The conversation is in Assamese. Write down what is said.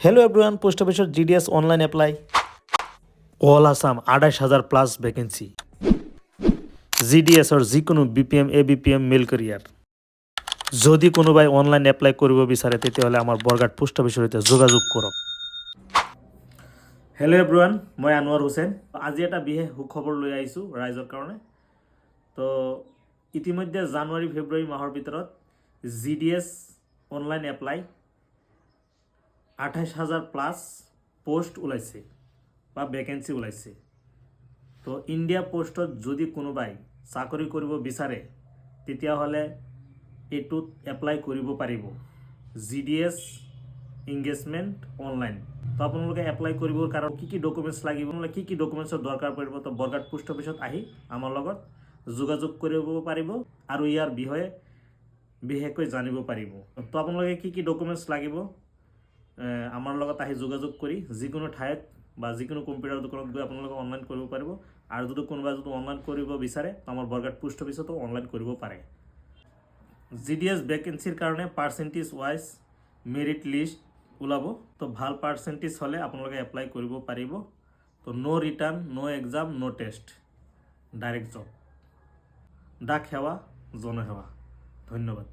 Hello everyone, Post Office GDS online apply. All Assam 28,000+ vacancy. GDS or যিকোনো BPM ABPM মেল ক্যারিয়ার যদি কোনোবাই অনলাইন এপ্লাই কৰিব বিচাৰে তেতিয়াহ'লে আমাৰ বৰগাট পোষ্ট অফিচৰ সৈতে যোগাযোগ কৰক। হেল্ল' এভৰিৱান, মই আনোৱাৰ হুছেইন। আজি এটা বিশেষ সুখবৰ লৈ আহিছোঁ ৰাইজৰ কাৰণে। তো ইতিমধ্যে জানুৱাৰী ফেব্ৰুৱাৰী মাহৰ ভিতৰত GDS অনলাইন এপ্লাই 28,000+ পোষ্ট ওলাইছে বা ভেকেঞ্চি ওলাইছে। তো ইণ্ডিয়া পোষ্টত যদি কোনোবাই চাকৰি কৰিব বিচাৰে তেতিয়াহ'লে এইটোত এপ্লাই কৰিব পাৰিব। GDS engagement online. তো আপোনালোকে এপ্লাই কৰিবৰ কাৰণে কি ডকুমেণ্টছ লাগিব, কি ডকুমেণ্টছৰ দৰকাৰ পৰিব, তো বৰগাট পোষ্ট অফিচত আহি আমাৰ লগত যোগাযোগ কৰিব পাৰিব আৰু ইয়াৰ বিষয়ে বিশেষকৈ জানিব পাৰিব। তো আপোনালোকে কি ডকুমেণ্টছ লাগিব আমাৰ লগত আহি যোগাযোগ কৰি যিকোনো ঠাইত বা যিকোনো কম্পিউটাৰ দোকানত গৈ আপোনালোকে অনলাইন কৰিব পাৰিব। আৰু যদি কোনোবাই যদি অনলাইন কৰিব বিচাৰে আমাৰ বৰগাট পোষ্ট অফিচতো অনলাইন কৰিব পাৰে। GDS ভেকেঞ্চিৰ কাৰণে পাৰ্চেণ্টেজ ৱাইজ মেৰিট লিষ্ট ওলাব। তো ভাল পাৰ্চেণ্টেজ হ'লে আপোনালোকে এপ্লাই কৰিব পাৰিব। তো ন' ৰিটাৰ্ণ, ন' এক্সাম, ন' টেষ্ট, ডাইৰেক্ট জব। ডাক সেৱা, জনসেৱা। ধন্যবাদ।